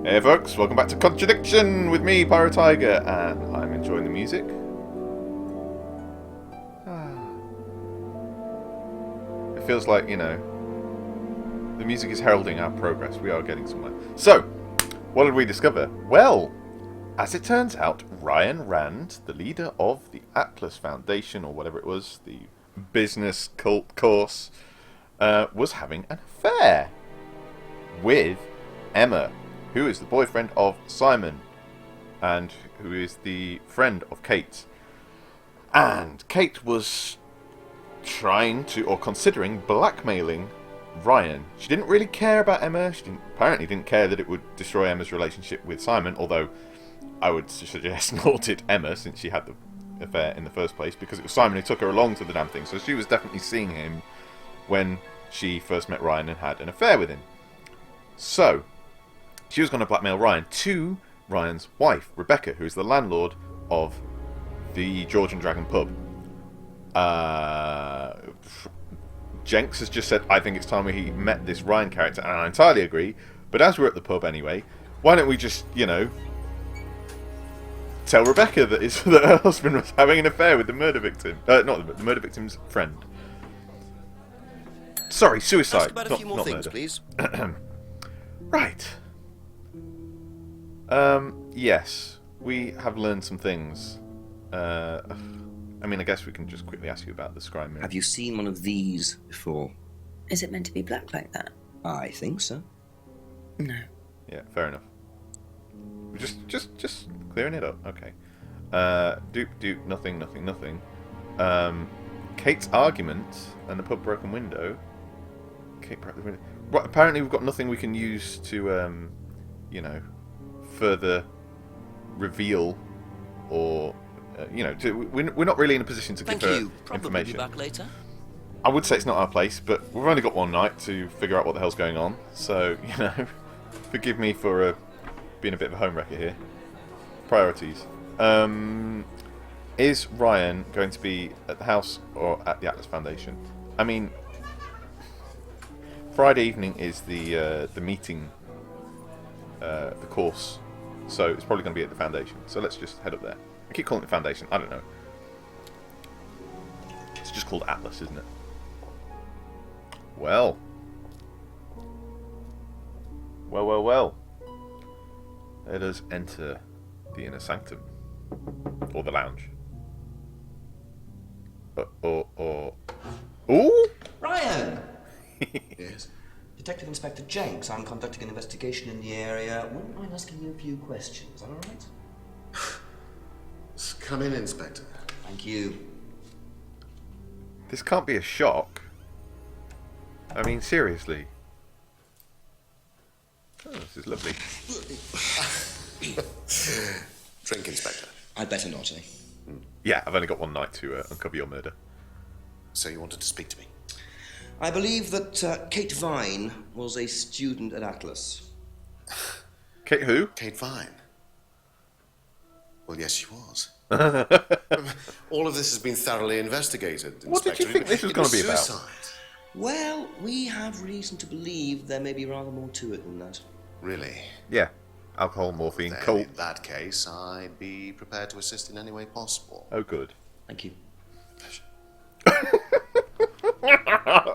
Hey folks, welcome back to Contradiction with me, Pyro Tiger, and I'm enjoying the music. It feels like, the music is heralding our progress. We are getting somewhere. So, what did we discover? Well, as it turns out, Ryan Rand, the leader of the Atlas Foundation, or whatever it was, the business cult course, was having an affair with Emma, who is the boyfriend of Simon, and who is the friend of Kate. And Kate was trying to, or considering, blackmailing Ryan. She didn't really care about Emma. She apparently didn't care that it would destroy Emma's relationship with Simon, although I would suggest not it Emma, since she had the affair in the first place, because it was Simon who took her along to the damn thing. So she was definitely seeing him when she first met Ryan and had an affair with him. So she was going to blackmail Ryan to Ryan's wife, Rebecca, who is the landlord of the George and Dragon pub. Jenks has just said, I think it's time we met this Ryan character, and I entirely agree. But as we're at the pub anyway, why don't we just, tell Rebecca that her husband was having an affair with the murder victim. Not the murder victim's friend. Sorry, suicide. Ask about a few more things, murder. please. Right. Yes, we have learned some things. I guess we can just quickly ask you about the scrying mirror. Have you seen one of these before? Is it meant to be black like that? I think so. No. Yeah, fair enough. Just clearing it up. Okay. Doop, nothing. Kate's argument and the pub broken window. Kate broke the window. Right, apparently we've got nothing we can use to, further reveal or, we're not really in a position to give her Thank you. Probably information. be back later. I would say it's not our place, but we've only got one night to figure out what the hell's going on. So, forgive me for being a bit of a home wrecker here. Priorities. Is Ryan going to be at the house or at the Atlas Foundation? I mean, Friday evening is the meeting, the course, so it's probably going to be at the Foundation. So let's just head up there. I keep calling it Foundation. I don't know. It's just called Atlas, isn't it? Well. Let us enter the inner sanctum. Or the lounge. Ooh! Ryan! Yes? Detective Inspector Jenks. I'm conducting an investigation in the area. Wouldn't mind asking you a few questions. Is that all right? Come in, Inspector. Thank you. This can't be a shock. I mean, seriously. Oh, this is lovely. Drink, Inspector. I'd better not, eh? Yeah, I've only got one night to uncover your murder. So you wanted to speak to me? I believe that Kate Vine was a student at Atlas. Kate who? Kate Vine? Well, yes, she was. All of this has been thoroughly investigated, Inspector. What did you think this was going to be about? Suicide. Well, we have reason to believe there may be rather more to it than that. Really? Yeah. Alcohol, morphine, Then coke. in that case, I'd be prepared to assist in any way possible. Oh, good. Thank you.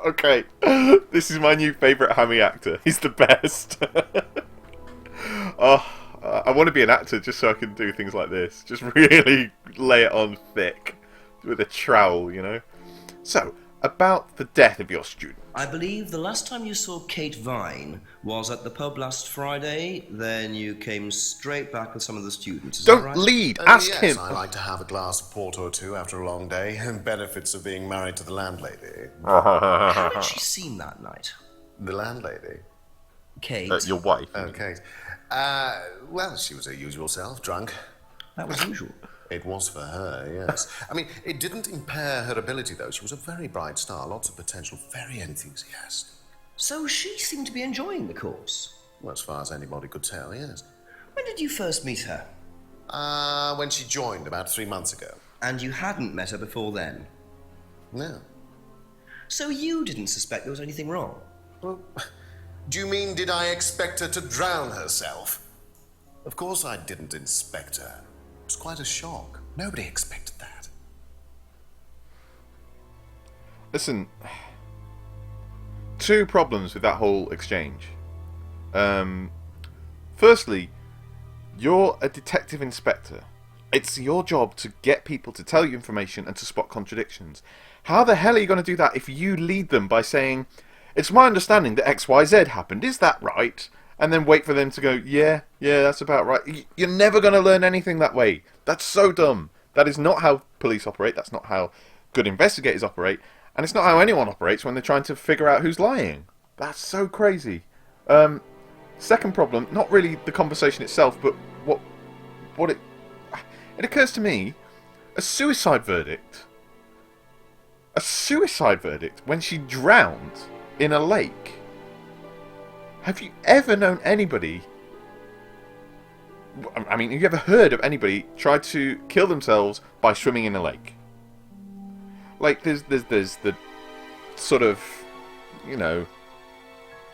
Okay. This is my new favourite hammy actor. He's the best. I want to be an actor just so I can do things like this. Just really lay it on thick. With a trowel, So, about the death of your student. I believe the last time you saw Kate Vine was at the pub last Friday. Then you came straight back with some of the students. Is that Don't right? lead. Ask Yes, him. I like to have a glass of port or two after a long day, and benefits of being married to the landlady. How did she seem that night? The landlady? Kate. Your wife. Oh, Kate. Well, she was her usual self, drunk. That was usual. It was for her, yes. I mean, it didn't impair her ability, though. She was a very bright star, lots of potential, very enthusiastic. So she seemed to be enjoying the course. Well, as far as anybody could tell, yes. When did you first meet her? When she joined about 3 months ago. And you hadn't met her before then? No. So you didn't suspect there was anything wrong? Well, do you mean did I expect her to drown herself? Of course I didn't, Inspector. It was quite a shock. Nobody expected that. Listen, two problems with that whole exchange. Firstly, you're a detective inspector. It's your job to get people to tell you information and to spot contradictions. How the hell are you going to do that if you lead them by saying, it's my understanding that XYZ happened, is that right? And then wait for them to go, yeah, that's about right. You're never going to learn anything that way. That's so dumb. That is not how police operate. That's not how good investigators operate. And it's not how anyone operates when they're trying to figure out who's lying. That's so crazy. Second problem, not really the conversation itself, but what it occurs to me, a suicide verdict when she drowned in a lake. Have you ever known anybody, I mean, have you ever heard of anybody try to kill themselves by swimming in a lake? Like, there's the sort of, you know,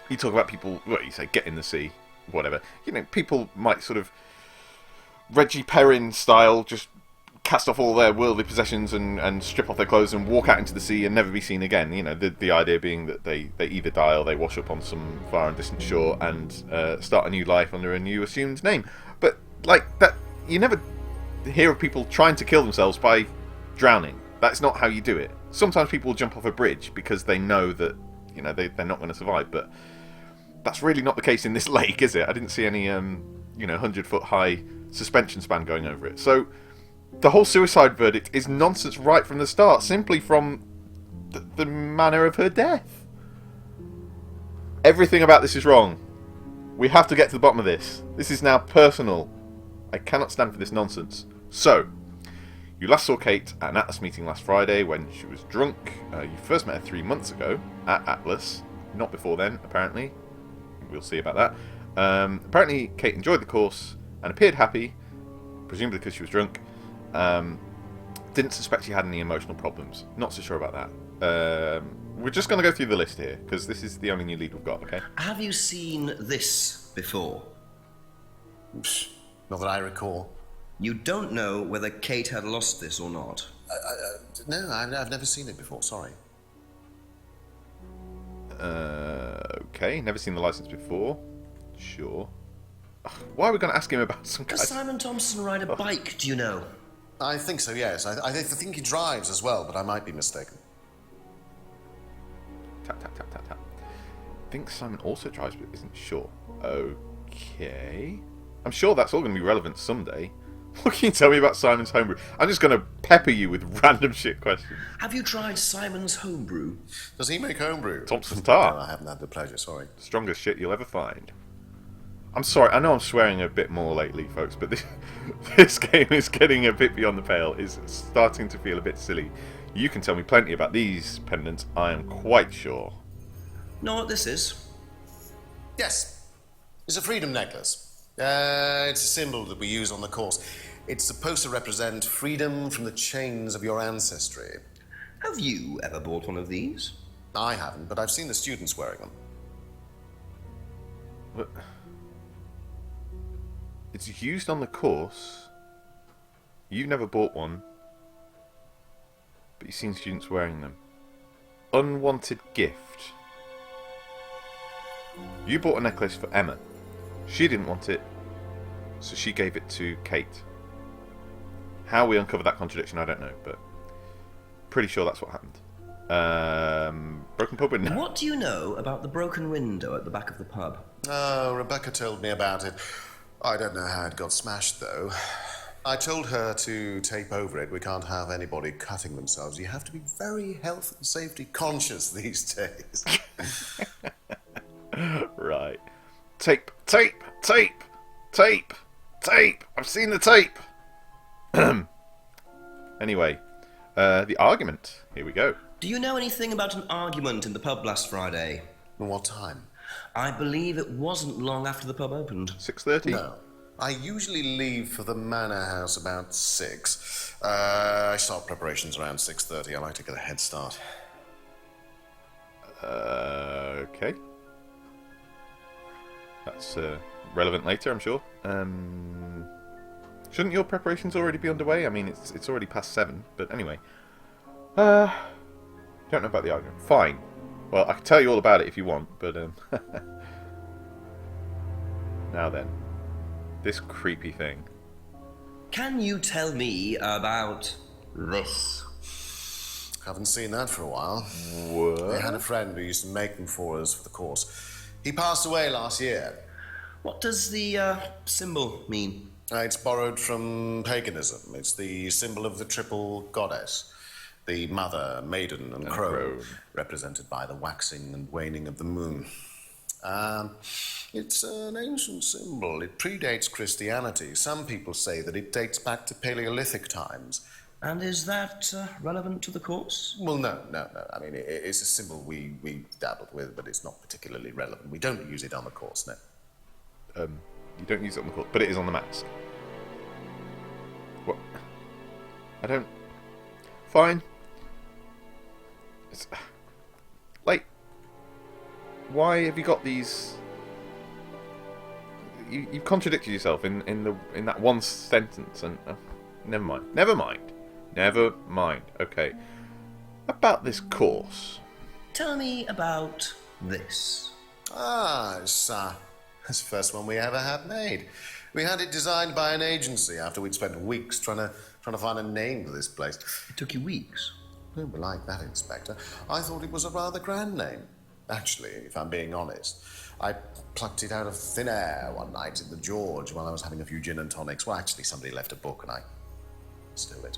you talk about people, what you say, get in the sea, whatever. You know, people might sort of Reggie Perrin style just cast off all their worldly possessions and strip off their clothes and walk out into the sea and never be seen again. You know, the idea being that they either die or they wash up on some far and distant shore and start a new life under a new assumed name. But like that, you never hear of people trying to kill themselves by drowning. That's not how you do it. Sometimes people jump off a bridge because they know that, you know, they're not going to survive, but that's really not the case in this lake, is it? I didn't see any 100-foot high suspension span going over it. So the whole suicide verdict is nonsense right from the start, simply from the manner of her death. Everything about this is wrong. We have to get to the bottom of this. This is now personal. I cannot stand for this nonsense. So, you last saw Kate at an Atlas meeting last Friday when she was drunk. You first met her 3 months ago at Atlas. Not before then, apparently. We'll see about that. Apparently, Kate enjoyed the course and appeared happy, presumably because she was drunk. Didn't suspect she had any emotional problems. Not so sure about that. We're just going to go through the list here, because this is the only new lead we've got, okay? Have you seen this before? Not that I recall. You don't know whether Kate had lost this or not? No, I've never seen it before, sorry. Okay, never seen the license before. Sure. Ugh, why are we going to ask him about some guy? Does Simon Thompson ride a bike, do you know? I think so, yes. I think he drives as well, but I might be mistaken. Tap, tap, tap, tap, tap. I think Simon also drives, but isn't sure. Okay. I'm sure that's all going to be relevant someday. What can you tell me about Simon's homebrew? I'm just going to pepper you with random shit questions. Have you tried Simon's homebrew? Does he make homebrew? Thompson's Tar. No, I haven't had the pleasure, sorry. Strongest shit you'll ever find. I'm sorry, I know I'm swearing a bit more lately, folks, but this game is getting a bit beyond the pale. It's starting to feel a bit silly. You can tell me plenty about these pendants, I am quite sure. Know what this is? Yes. It's a freedom necklace. It's a symbol that we use on the course. It's supposed to represent freedom from the chains of your ancestry. Have you ever bought one of these? I haven't, but I've seen the students wearing them. But it's used on the course. You've never bought one, but you've seen students wearing them. Unwanted gift. You bought a necklace for Emma. She didn't want it, so she gave it to Kate. How we uncover that contradiction, I don't know, but pretty sure that's what happened. Broken pub window. What do you know about the broken window at the back of the pub? Oh, Rebecca told me about it. I don't know how it got smashed, though. I told her to tape over it. We can't have anybody cutting themselves. You have to be very health and safety conscious these days. Right. Tape, tape, tape, tape, tape. I've seen the tape. Anyway, the argument. Here we go. Do you know anything about an argument in the pub last Friday? What time? I believe it wasn't long after the pub opened. 6:30? No. I usually leave for the manor house about 6. I start preparations around 6:30. I like to get a head start. Okay. That's relevant later, I'm sure. Shouldn't your preparations already be underway? I mean, it's already past 7, but anyway. Don't know about the argument. Fine. Well, I can tell you all about it if you want, but now then, this creepy thing. Can you tell me about this? Haven't seen that for a while. What? We had a friend who used to make them for us for the course. He passed away last year. What does the symbol mean? It's borrowed from paganism. It's the symbol of the triple goddess. The mother, maiden, and crone, represented by the waxing and waning of the moon. It's an ancient symbol. It predates Christianity. Some people say that it dates back to Paleolithic times. And is that relevant to the course? Well, no. I mean, it's a symbol we dabbled with, but it's not particularly relevant. We don't use it on the course, no. You don't use it on the course, but it is on the mask. What? I don't... Fine. It's... Like... Why have you got these... You've contradicted yourself in that one sentence, and... never mind. Okay. About this course. Tell me about this. It's the first one we ever had made. We had it designed by an agency after we'd spent weeks trying to find a name for this place. It took you weeks. Don't be like that, Inspector. I thought it was a rather grand name. Actually, if I'm being honest, I plucked it out of thin air one night at the George while I was having a few gin and tonics. Well, actually, somebody left a book and I stole it.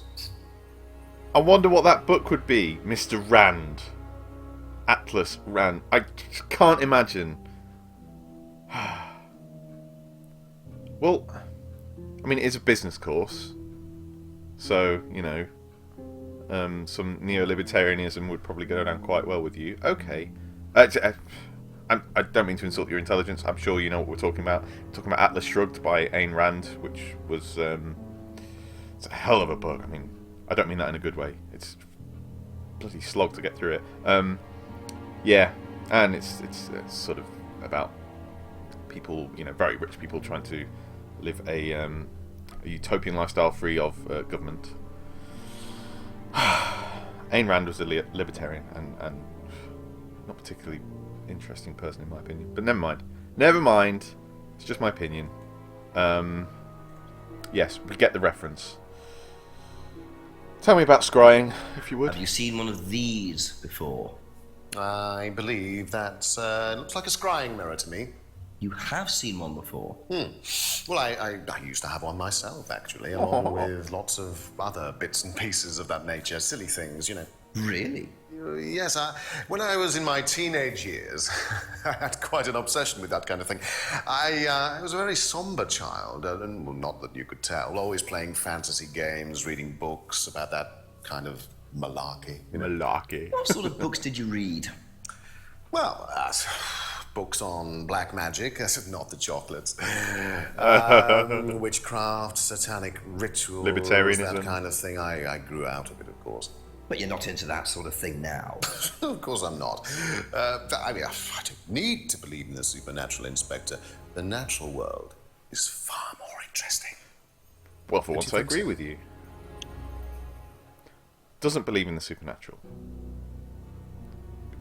I wonder what that book would be, Mr. Rand. Atlas Rand. I can't imagine. Well, I mean, it is a business course. So, you know, some neo-libertarianism would probably go down quite well with you. Okay. I don't mean to insult your intelligence. I'm sure you know what we're talking about. We're talking about Atlas Shrugged by Ayn Rand, which was... it's a hell of a book. I mean, I don't mean that in a good way. It's a bloody slog to get through it. Yeah, and it's sort of about people, you know, very rich people trying to live a utopian lifestyle free of government. Ayn Rand was a libertarian and not particularly interesting person in my opinion. But never mind. It's just my opinion. Yes, we get the reference. Tell me about scrying, if you would. Have you seen one of these before? I believe that looks like a scrying mirror to me. You have seen one before? Well, I used to have one myself, actually, along with lots of other bits and pieces of that nature. Silly things, you know. Really? Yes, when I was in my teenage years, I had quite an obsession with that kind of thing. I was a very somber child, and well, not that you could tell, always playing fantasy games, reading books about that kind of malarkey. You know? Malarkey. What sort of books did you read? Well, books on black magic, not the chocolates, witchcraft, satanic rituals, libertarianism, that kind of thing. I grew out of it, of course. But you're not into that sort of thing now. Of course I'm not. I mean, I don't need to believe in the supernatural, Inspector. The natural world is far more interesting. Well, for once I agree with you. Doesn't believe in the supernatural.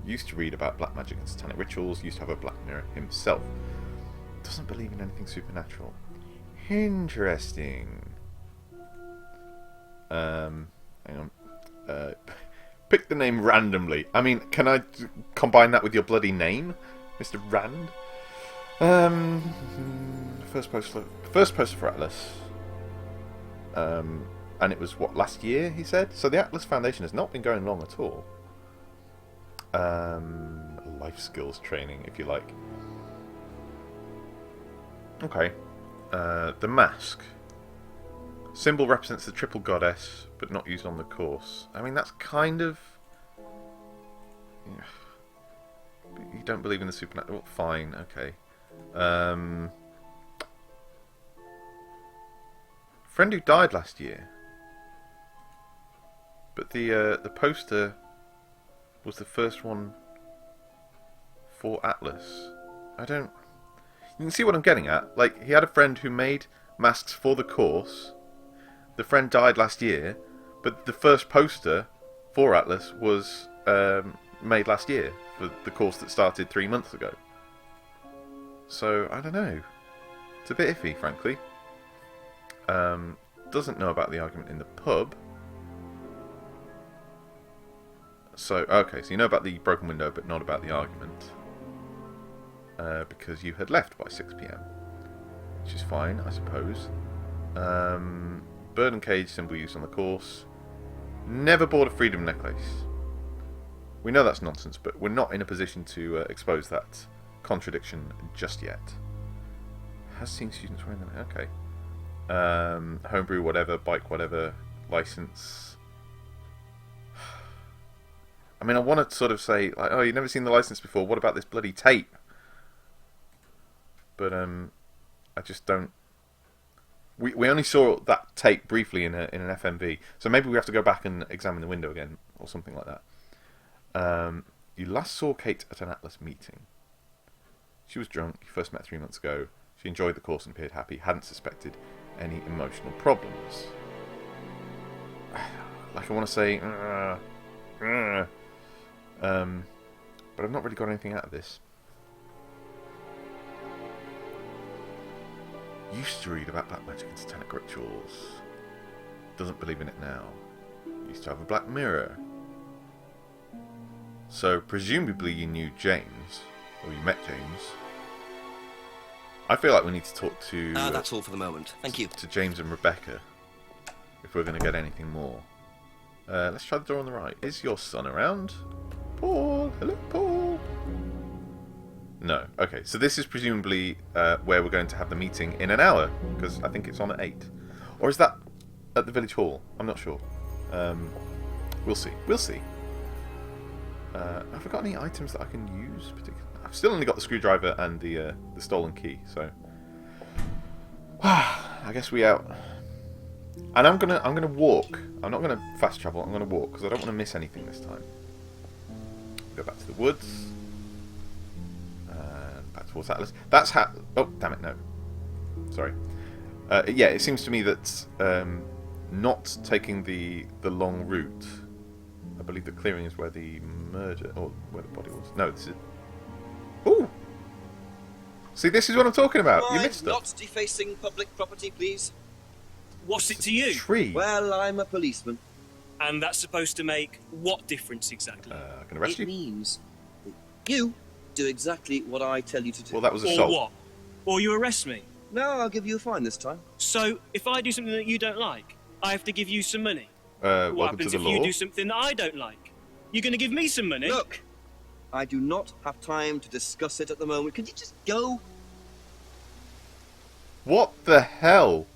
Used to read about black magic and satanic rituals. Used to have a black mirror himself. Doesn't believe in anything supernatural. Interesting. Hang on. Pick the name randomly. I mean, can I combine that with your bloody name, Mr. Rand? First poster for Atlas. And it was what, last year? He said. So the Atlas Foundation has not been going long at all. Life skills training, if you like. Okay. The mask. Symbol represents the triple goddess, but not used on the course. I mean, that's kind of... Yeah. You don't believe in the supernatural? Well, fine, okay. Friend who died last year. But the poster was the first one for Atlas. I don't... You can see what I'm getting at. Like, he had a friend who made masks for the course. The friend died last year, but the first poster for Atlas was made last year for the course that started 3 months ago. So, I don't know. It's a bit iffy, frankly. Doesn't know about the argument in the pub. So, okay, so you know about the broken window, but not about the argument. Because you had left by 6 PM. Which is fine, I suppose. Bird and cage symbol used on the course. Never bought a freedom necklace. We know that's nonsense, but we're not in a position to expose that contradiction just yet. Has seen students wearing them. Okay. Homebrew, whatever, bike, whatever, license. I mean, I want to sort of say, like, oh, you've never seen the license before. What about this bloody tape? But I just don't. We only saw that tape briefly in an FMV, so maybe we have to go back and examine the window again or something like that. You last saw Kate at an Atlas meeting. She was drunk. You first met 3 months ago. She enjoyed the course and appeared happy. Hadn't suspected any emotional problems. Like, I want to say, but I've not really got anything out of this. Used to read about black magic and satanic rituals. Doesn't believe in it now. Used to have a black mirror. So presumably you knew James, or you met James. I feel like we need to talk to. That's all for the moment. Thank you. To James and Rebecca, if we're going to get anything more. Let's try the door on the right. Is your son around? Paul, hello, Paul. No. Okay, so this is presumably where we're going to have the meeting in an hour, because I think it's on at 8. Or is that at the village hall? I'm not sure. We'll see. We'll see. Have I got any items that I can use? I've still only got the screwdriver and the stolen key, so I guess we out. And I'm gonna walk. I'm not gonna fast travel. I'm gonna walk because I don't want to miss anything this time. Go back to the woods. Back towards Atlas. That's how. Oh, damn it! No. Sorry. Yeah, it seems to me that not taking the long route. I believe the clearing is where the murder or where the body was. No, this is. Ooh. See, this is what I'm talking about. You missed stuff. Not defacing public property, please. What's it to you? Tree. Well, I'm a policeman. And that's supposed to make what difference exactly? I can arrest It you. means that you do exactly what I tell you to do. Well, that was Or assault. what? Or you arrest me? No, I'll give you a fine this time. So, if I do something that you don't like, I have to give you some money. What Welcome to happens the if law. you do something that I don't like? You're going to give me some money? Look, I do not have time to discuss it at the moment. Could you just go? What the hell?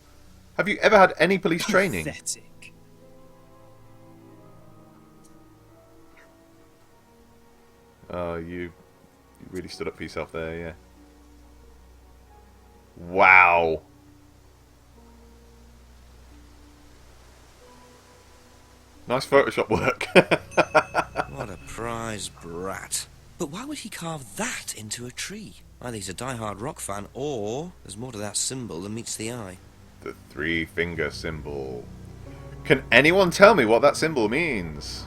Have you ever had any police training? Pathetic. Oh, you really stood up for yourself there, yeah. Wow. Nice Photoshop work. What a prize brat. But why would he carve that into a tree? Either he's a die-hard rock fan, or there's more to that symbol than meets the eye. The 3-finger symbol. Can anyone tell me what that symbol means?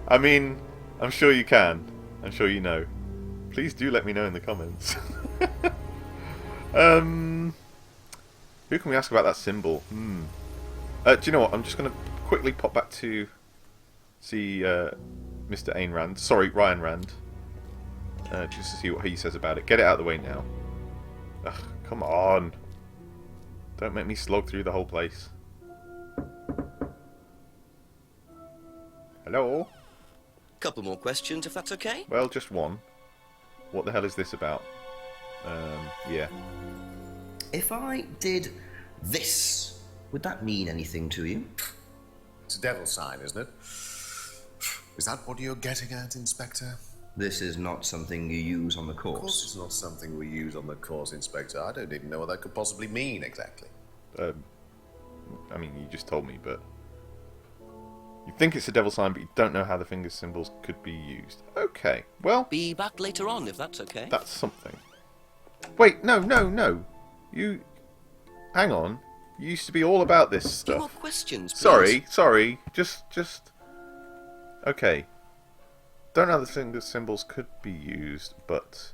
I mean, I'm sure you can. I'm sure you know. Please do let me know in the comments. Who can we ask about that symbol? Do you know what? I'm just going to quickly pop back to see Mr. Ayn Rand. Sorry, Ryan Rand. Just to see what he says about it. Get it out of the way now. Ugh, come on. Don't make me slog through the whole place. Hello? Couple more questions, if that's okay? Well, just one. What the hell is this about? Yeah. If I did this, would that mean anything to you? It's a devil sign, isn't it? Is that what you're getting at, Inspector? This is not something you use on the Of course course. it's not something we use on the course, Inspector. I don't even know what that could possibly mean, exactly. I mean, you just told me, but... You think it's a devil sign, but you don't know how the finger symbols could be used. Okay, well, Be back later on, if that's okay. that's something. Wait, no. You... Hang on. You used to be all about this Few more stuff. questions, please. Sorry. Just... Okay. Don't know how the finger symbols could be used, but...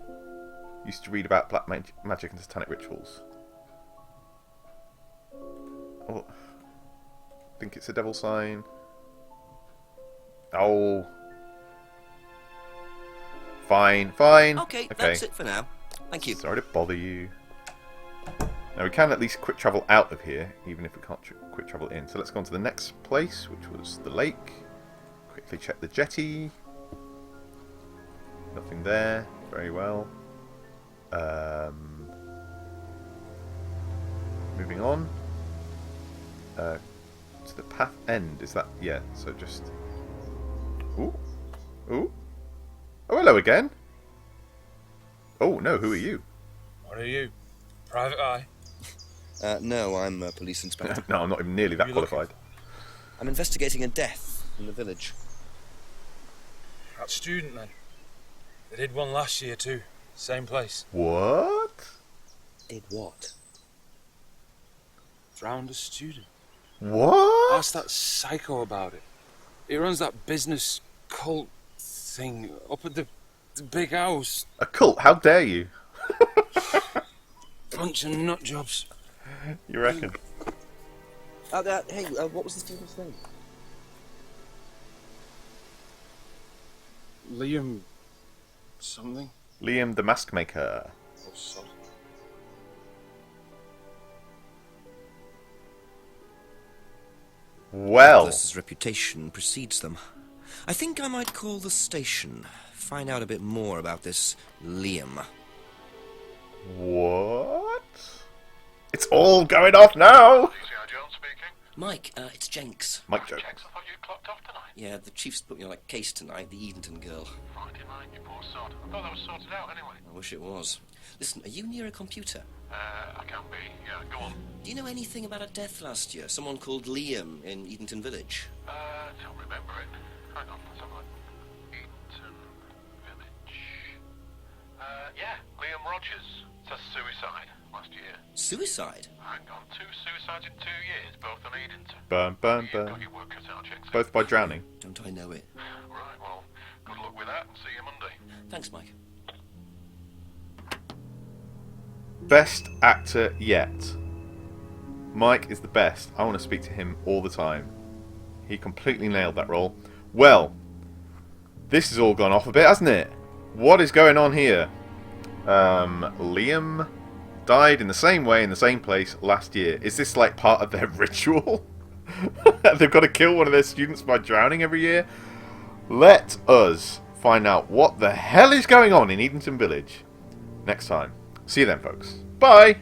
Used to read about black magic and satanic rituals. Oh... Think it's a devil sign. Oh... Fine. Okay, that's it for now. Thank you. Sorry to bother you. Now we can at least quick travel out of here, even if we can't quick travel in. So let's go on to the next place, which was the lake. Quickly check the jetty. Nothing there. Very well. Moving on. To the path end. Is that... Yeah, so just... Ooh. Oh, hello again. Oh, no, who are you? What are you? Private eye? No, I'm a police inspector. No, I'm not even nearly that qualified. I'm investigating a death in the village. That student, then. They did one last year, too. Same place. What? Did what? Drowned a student. What? Ask that psycho about it. He runs that business cult thing up at the big house. A cult? How dare you? Bunch of nut jobs. You reckon? Hey, what was the student's name? Liam... something? Liam the Mask Maker. Oh, sod. Well. Nicholas's reputation precedes them. I think I might call the station. Find out a bit more about this Liam. What? It's all going off now! Mike, it's Jenks. Mike Jones. I thought you clocked off tonight. Yeah, the chief's put me on a case tonight, the Edenton girl. Friday night, you poor sod. I thought that was sorted out anyway. I wish it was. Listen, are you near a computer? I can be. Yeah, go on. Do you know anything about a death last year? Someone called Liam in Edenton Village? Don't remember it. Hang on, let's have a look. Edenton Village. Yeah, Liam Rogers. That's suicide last year. Suicide? Hang on, 2 suicides in 2 years, both on Edenton. Burn. You've got your work cut out, Jenks. Both by drowning. Don't I know it? Right, well, good luck with that and see you Monday. Thanks, Mike. Best actor yet. Mike is the best. I want to speak to him all the time. He completely nailed that role. Well, this has all gone off a bit, hasn't it? What is going on here? Liam died in the same way, in the same place last year. Is this like part of their ritual? They've got to kill one of their students by drowning every year? Let us find out what the hell is going on in Edenton Village next time. See you then, folks. Bye!